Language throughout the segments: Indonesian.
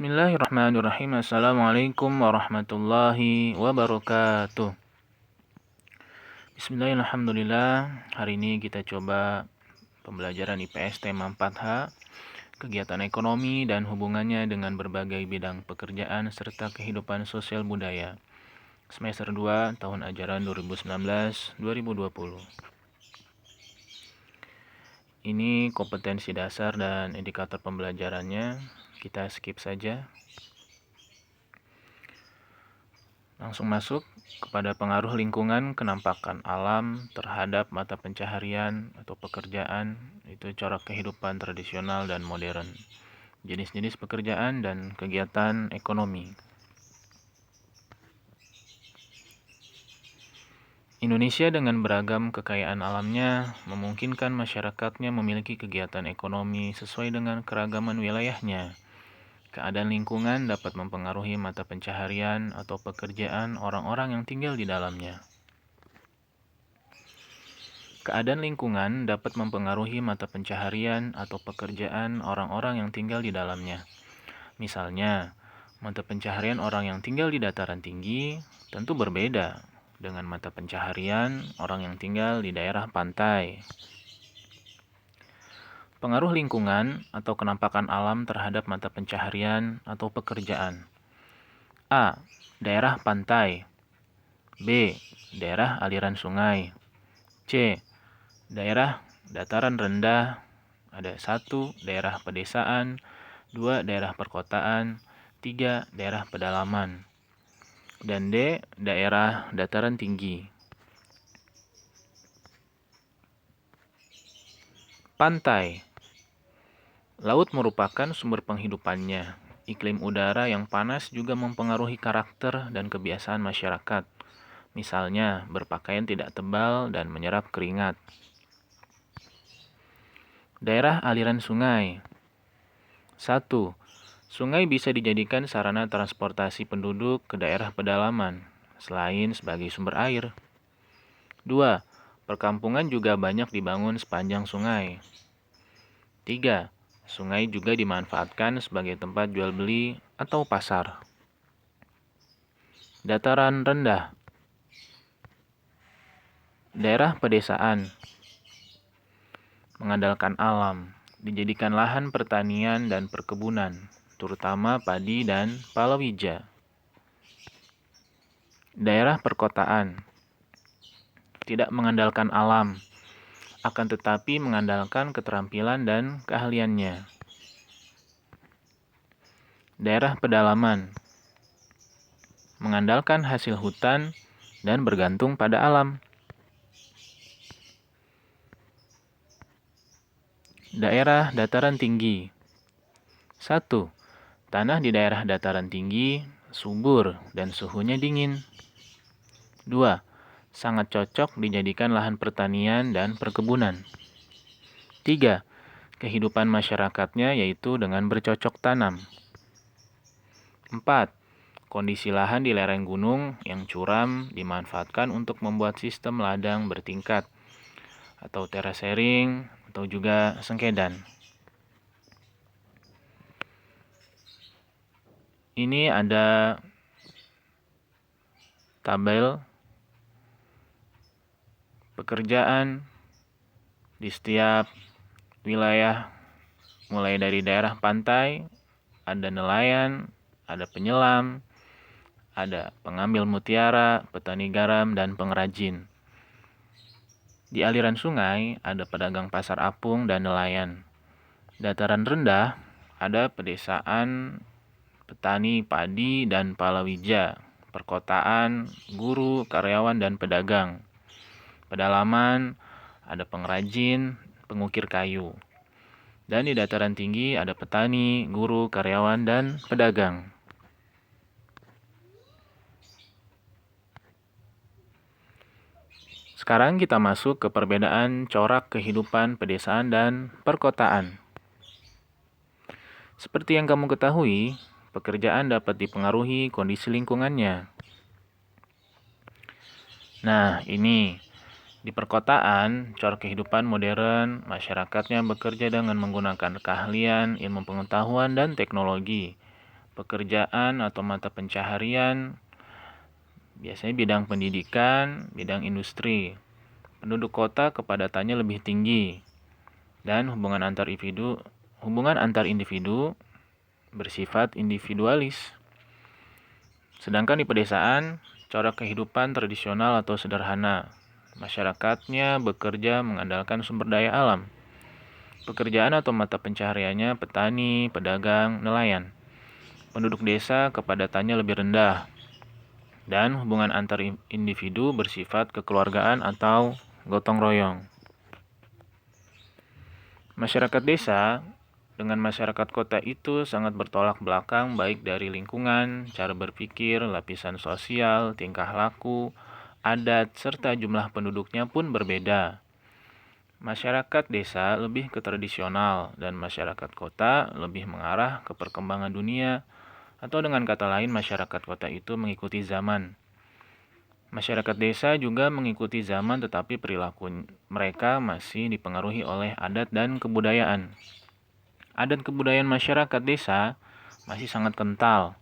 Bismillahirrahmanirrahim. Assalamualaikum warahmatullahi wabarakatuh. Bismillahirrahmanirrahim. Hari ini kita coba pembelajaran IPS tema 4H, kegiatan ekonomi dan hubungannya dengan berbagai bidang pekerjaan serta kehidupan sosial budaya. Semester 2 tahun ajaran 2019-2020. Ini kompetensi dasar dan indikator pembelajarannya. Kita skip saja. Langsung masuk kepada pengaruh lingkungan kenampakan alam terhadap mata pencaharian atau pekerjaan, itu corak kehidupan tradisional dan modern, jenis-jenis pekerjaan dan kegiatan ekonomi. Indonesia dengan beragam kekayaan alamnya memungkinkan masyarakatnya memiliki kegiatan ekonomi sesuai dengan keragaman wilayahnya. Keadaan lingkungan dapat mempengaruhi mata pencaharian atau pekerjaan orang-orang yang tinggal di dalamnya. Keadaan lingkungan dapat mempengaruhi mata pencaharian atau pekerjaan orang-orang yang tinggal di dalamnya. Misalnya, mata pencaharian orang yang tinggal di dataran tinggi tentu berbeda dengan mata pencaharian orang yang tinggal di daerah pantai. Pengaruh lingkungan atau kenampakan alam terhadap mata pencaharian atau pekerjaan. A. Daerah pantai. B. Daerah aliran sungai. C. Daerah dataran rendah. Ada 1. Daerah pedesaan. 2. Daerah perkotaan. 3. Daerah pedalaman. Dan D. Daerah dataran tinggi. Pantai. Laut merupakan sumber penghidupannya. Iklim udara yang panas juga mempengaruhi karakter dan kebiasaan masyarakat. Misalnya, berpakaian tidak tebal dan menyerap keringat. Daerah aliran sungai. 1. Sungai bisa dijadikan sarana transportasi penduduk ke daerah pedalaman, selain sebagai sumber air. 2. Perkampungan juga banyak dibangun sepanjang sungai. 3. Sungai juga dimanfaatkan sebagai tempat jual beli atau pasar. Dataran rendah. Daerah pedesaan mengandalkan alam, dijadikan lahan pertanian dan perkebunan, terutama padi dan palawija. Daerah perkotaan tidak mengandalkan alam, akan tetapi mengandalkan keterampilan dan keahliannya. Daerah pedalaman mengandalkan hasil hutan dan bergantung pada alam. Daerah dataran tinggi. 1. Tanah di daerah dataran tinggi subur dan suhunya dingin. 2. Sangat cocok dijadikan lahan pertanian dan perkebunan. 3. Kehidupan masyarakatnya yaitu dengan bercocok tanam. 4. Kondisi lahan di lereng gunung yang curam dimanfaatkan untuk membuat sistem ladang bertingkat atau terasering atau juga sengkedan. Ini ada tabel pekerjaan di setiap wilayah, mulai dari daerah pantai, ada nelayan, ada penyelam, ada pengambil mutiara, petani garam, dan pengrajin. Di aliran sungai ada pedagang pasar apung dan nelayan. Dataran rendah ada pedesaan, petani padi dan palawija. Perkotaan, guru, karyawan, dan pedagang. Pedalaman ada pengrajin, pengukir kayu. Dan di dataran tinggi ada petani, guru, karyawan, dan pedagang. Sekarang kita masuk ke perbedaan corak kehidupan pedesaan dan perkotaan. Seperti yang kamu ketahui, pekerjaan dapat dipengaruhi kondisi lingkungannya. Nah, ini di perkotaan, corak kehidupan modern, masyarakatnya bekerja dengan menggunakan keahlian, ilmu pengetahuan, dan teknologi. pekerjaan atau mata pencaharian, biasanya bidang pendidikan, bidang industri. Penduduk kota kepadatannya lebih tinggi, dan hubungan antar individu bersifat individualis. Sedangkan di pedesaan, corak kehidupan tradisional atau sederhana. Masyarakatnya bekerja mengandalkan sumber daya alam. Pekerjaan atau mata pencahariannya petani, pedagang, nelayan. Penduduk desa kepadatannya lebih rendah, dan hubungan antar individu bersifat kekeluargaan atau gotong royong. Masyarakat desa dengan masyarakat kota itu sangat bertolak belakang, baik dari lingkungan, cara berpikir, lapisan sosial, tingkah laku, adat, serta jumlah penduduknya pun berbeda. Masyarakat desa lebih ke tradisional dan masyarakat kota lebih mengarah ke perkembangan dunia, atau dengan kata lain masyarakat kota itu mengikuti zaman. Masyarakat desa juga mengikuti zaman, tetapi perilaku mereka masih dipengaruhi oleh adat dan kebudayaan. Adat kebudayaan masyarakat desa masih sangat kental,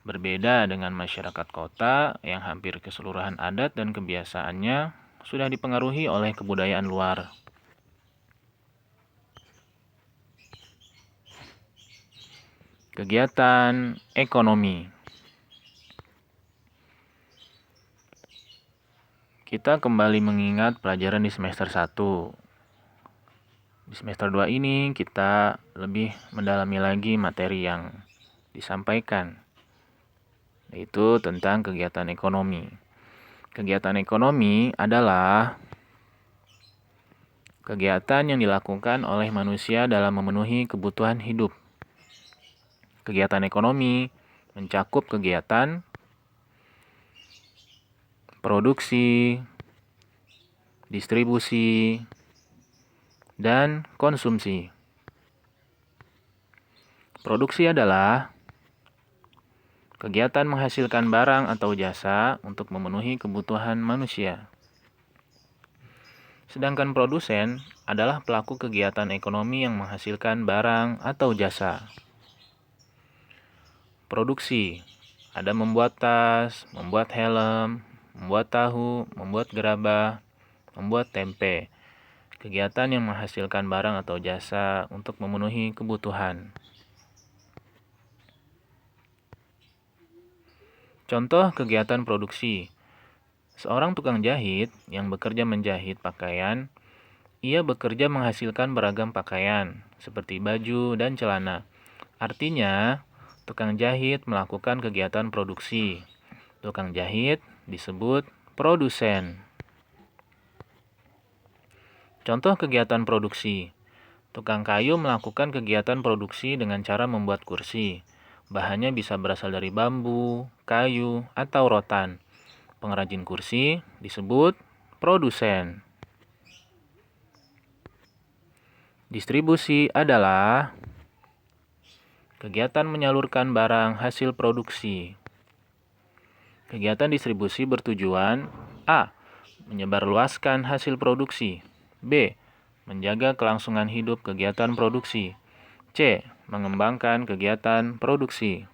berbeda dengan masyarakat kota yang hampir keseluruhan adat dan kebiasaannya sudah dipengaruhi oleh kebudayaan luar. Kegiatan ekonomi. Kita kembali mengingat pelajaran di semester 1. Di semester 2 ini kita lebih mendalami lagi materi yang disampaikan, yaitu tentang kegiatan ekonomi. Kegiatan ekonomi adalah kegiatan yang dilakukan oleh manusia dalam memenuhi kebutuhan hidup. Kegiatan ekonomi mencakup kegiatan produksi, distribusi, dan konsumsi. Produksi adalah kegiatan menghasilkan barang atau jasa untuk memenuhi kebutuhan manusia. Sedangkan produsen adalah pelaku kegiatan ekonomi yang menghasilkan barang atau jasa. Produksi ada membuat tas, membuat helm, membuat tahu, membuat gerabah, membuat tempe. Kegiatan yang menghasilkan barang atau jasa untuk memenuhi kebutuhan. Contoh kegiatan produksi. Seorang tukang jahit yang bekerja menjahit pakaian, ia bekerja menghasilkan beragam pakaian, seperti baju dan celana. Artinya, tukang jahit melakukan kegiatan produksi. Tukang jahit disebut produsen. Contoh kegiatan produksi. Tukang kayu melakukan kegiatan produksi dengan cara membuat kursi. Bahannya bisa berasal dari bambu, kayu, atau rotan. Pengrajin kursi disebut produsen. Distribusi adalah kegiatan menyalurkan barang hasil produksi. Kegiatan distribusi bertujuan A. Menyebarluaskan hasil produksi. B. Menjaga kelangsungan hidup kegiatan produksi. C. Mengembangkan kegiatan produksi.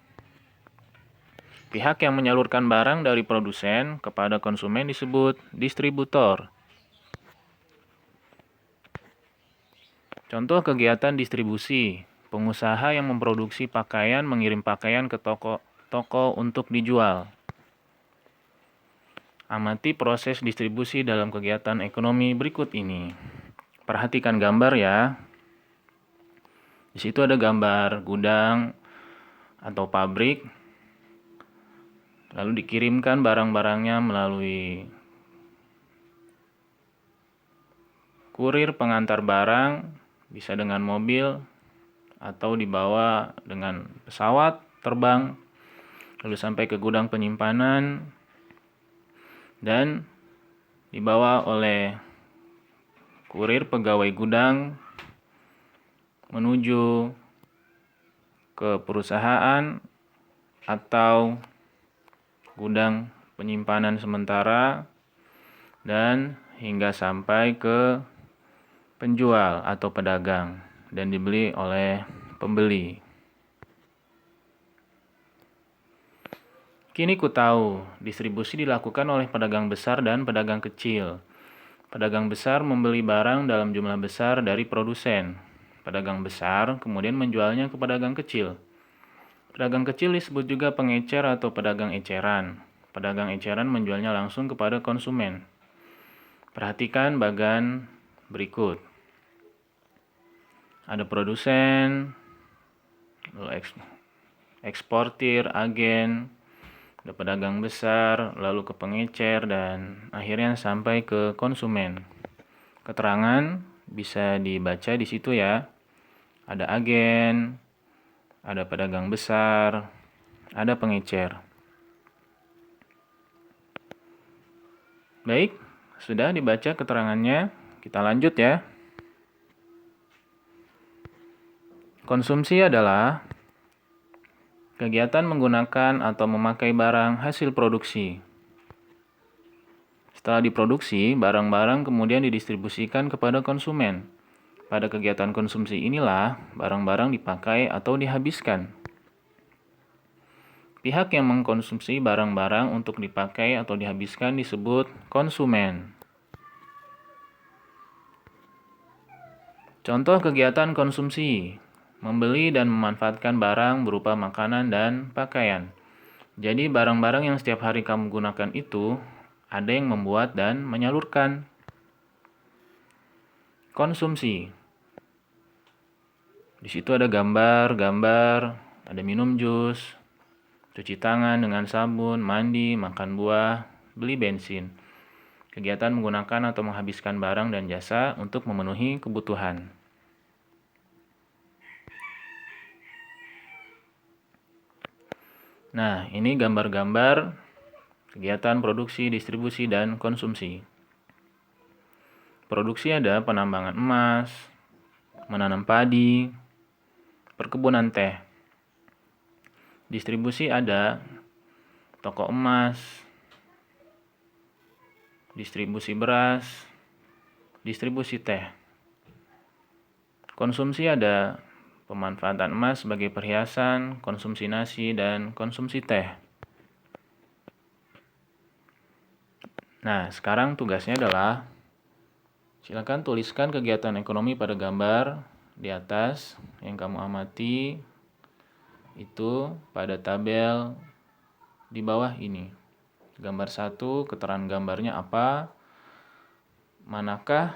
Pihak yang menyalurkan barang dari produsen kepada konsumen disebut distributor. Contoh kegiatan distribusi. Pengusaha yang memproduksi pakaian mengirim pakaian ke toko untuk dijual. Amati proses distribusi dalam kegiatan ekonomi berikut ini. Perhatikan gambar ya. Di situ ada gambar gudang atau pabrik. Lalu dikirimkan barang-barangnya melalui kurir pengantar barang, bisa dengan mobil atau dibawa dengan pesawat terbang, lalu sampai ke gudang penyimpanan dan dibawa oleh kurir pegawai gudang menuju ke perusahaan atau gudang penyimpanan sementara dan hingga sampai ke penjual atau pedagang dan dibeli oleh pembeli. Kini ku tahu, distribusi dilakukan oleh pedagang besar dan pedagang kecil. Pedagang besar membeli barang dalam jumlah besar dari produsen. Pedagang besar kemudian menjualnya ke pedagang kecil. Pedagang kecil disebut juga pengecer atau pedagang eceran. Pedagang eceran menjualnya langsung kepada konsumen. Perhatikan bagan berikut. Ada produsen, lalu eksportir, agen, ada pedagang besar, lalu ke pengecer, dan akhirnya sampai ke konsumen. Keterangan bisa dibaca di situ ya. Ada agen, ada pedagang besar, ada pengecer. Baik, sudah dibaca keterangannya. Kita lanjut ya. Konsumsi adalah kegiatan menggunakan atau memakai barang hasil produksi. Setelah diproduksi, barang-barang kemudian didistribusikan kepada konsumen. Pada kegiatan konsumsi inilah barang-barang dipakai atau dihabiskan. Pihak yang mengkonsumsi barang-barang untuk dipakai atau dihabiskan disebut konsumen. Contoh kegiatan konsumsi: membeli dan memanfaatkan barang berupa makanan dan pakaian. Jadi barang-barang yang setiap hari kamu gunakan itu ada yang membuat dan menyalurkan. Konsumsi. Di situ ada gambar, ada minum jus, cuci tangan dengan sabun, mandi, makan buah, beli bensin. Kegiatan menggunakan atau menghabiskan barang dan jasa untuk memenuhi kebutuhan. Nah, ini gambar-gambar kegiatan produksi, distribusi, dan konsumsi. Produksi ada penambangan emas, menanam padi, perkebunan teh. Distribusi ada toko emas, distribusi beras, distribusi teh. Konsumsi ada pemanfaatan emas sebagai perhiasan, konsumsi nasi, dan konsumsi teh. Nah, sekarang tugasnya adalah silakan tuliskan kegiatan ekonomi pada gambar di atas yang kamu amati itu pada tabel di bawah ini. Gambar 1, keterangan gambarnya apa? Manakah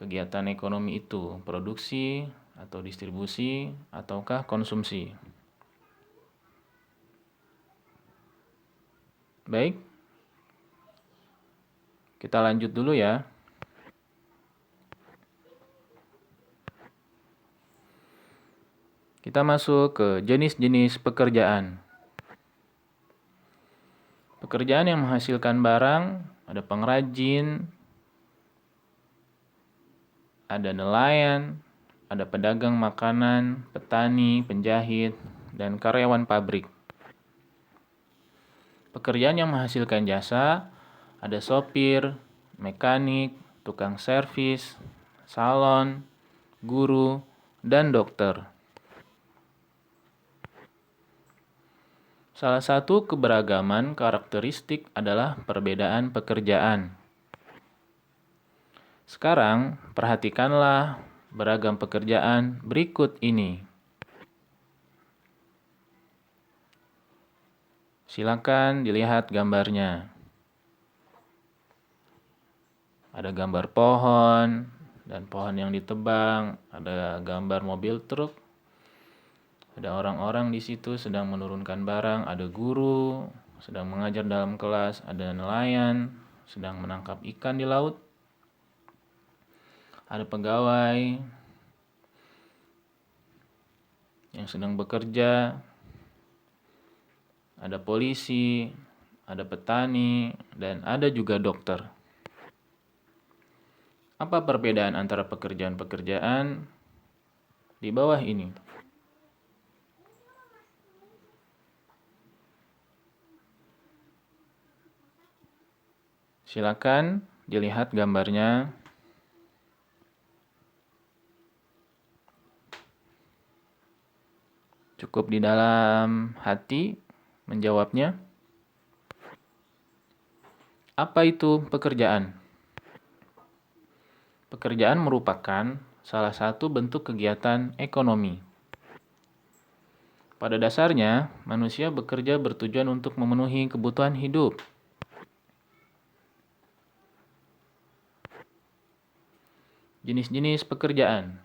kegiatan ekonomi itu? Produksi atau distribusi ataukah konsumsi? Baik, kita lanjut dulu ya. Kita masuk ke jenis-jenis pekerjaan. Pekerjaan yang menghasilkan barang, ada pengrajin, ada nelayan, ada pedagang makanan, petani, penjahit, dan karyawan pabrik. Pekerjaan yang menghasilkan jasa, ada sopir, mekanik, tukang servis, salon, guru, dan dokter. Salah satu keberagaman karakteristik adalah perbedaan pekerjaan. Sekarang, perhatikanlah beragam pekerjaan berikut ini. Silakan dilihat gambarnya. Ada gambar pohon, dan pohon yang ditebang, ada gambar mobil truk, ada orang-orang di situ sedang menurunkan barang, ada guru sedang mengajar dalam kelas, ada nelayan sedang menangkap ikan di laut, ada pegawai yang sedang bekerja, ada polisi, ada petani, dan ada juga dokter. Apa perbedaan antara pekerjaan-pekerjaan di bawah ini? Silakan dilihat gambarnya. Cukup di dalam hati menjawabnya. Apa itu pekerjaan? Pekerjaan merupakan salah satu bentuk kegiatan ekonomi. Pada dasarnya, manusia bekerja bertujuan untuk memenuhi kebutuhan hidup. Jenis-jenis pekerjaan.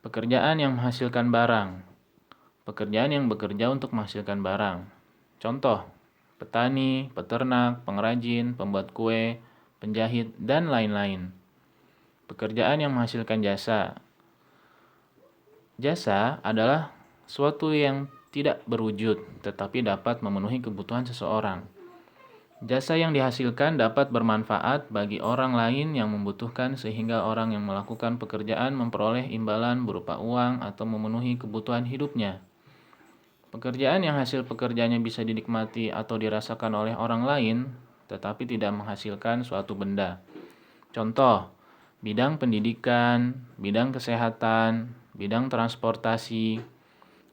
Pekerjaan yang menghasilkan barang. Pekerjaan yang bekerja untuk menghasilkan barang. Contoh, petani, peternak, pengrajin, pembuat kue, penjahit, dan lain-lain. Pekerjaan yang menghasilkan jasa. Jasa adalah suatu yang tidak berwujud, tetapi dapat memenuhi kebutuhan seseorang. Jasa yang dihasilkan dapat bermanfaat bagi orang lain yang membutuhkan sehingga orang yang melakukan pekerjaan memperoleh imbalan berupa uang atau memenuhi kebutuhan hidupnya. Pekerjaan yang hasil pekerjaannya bisa dinikmati atau dirasakan oleh orang lain, tetapi tidak menghasilkan suatu benda. Contoh, bidang pendidikan, bidang kesehatan, bidang transportasi,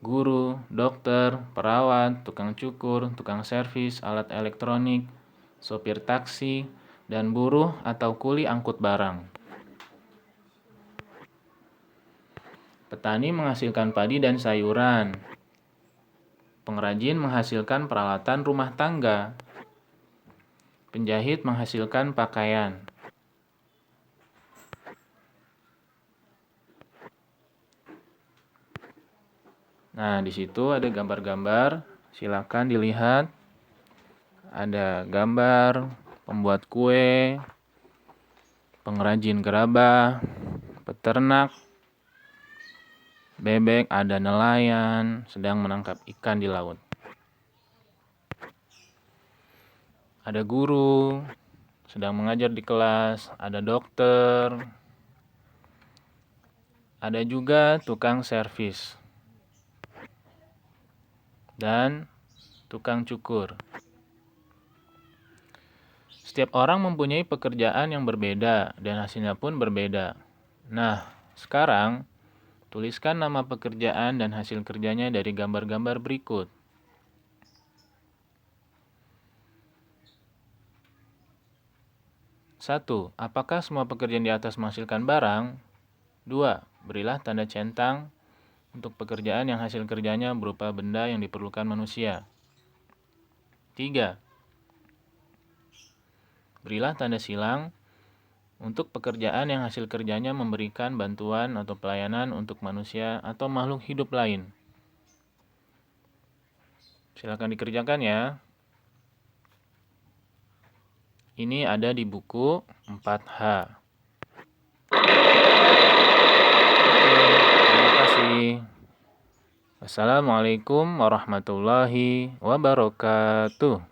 guru, dokter, perawat, tukang cukur, tukang servis, alat elektronik, sopir taksi, dan buruh atau kuli angkut barang. Petani menghasilkan padi dan sayuran. Pengrajin menghasilkan peralatan rumah tangga. Penjahit menghasilkan pakaian. Nah, di situ ada gambar-gambar, silakan dilihat. Ada gambar pembuat kue, pengrajin gerabah, peternak, bebek, ada nelayan sedang menangkap ikan di laut. Ada guru sedang mengajar di kelas, ada dokter, ada juga tukang servis, dan tukang cukur. Setiap orang mempunyai pekerjaan yang berbeda dan hasilnya pun berbeda. Nah, sekarang tuliskan nama pekerjaan dan hasil kerjanya dari gambar-gambar berikut. 1. Apakah semua pekerjaan di atas menghasilkan barang? 2. Berilah tanda centang untuk pekerjaan yang hasil kerjanya berupa benda yang diperlukan manusia. 3. Berilah tanda silang untuk pekerjaan yang hasil kerjanya memberikan bantuan atau pelayanan untuk manusia atau makhluk hidup lain. Silakan dikerjakan ya. Ini ada di buku 4H. Terima kasih. Wassalamualaikum warahmatullahi wabarakatuh.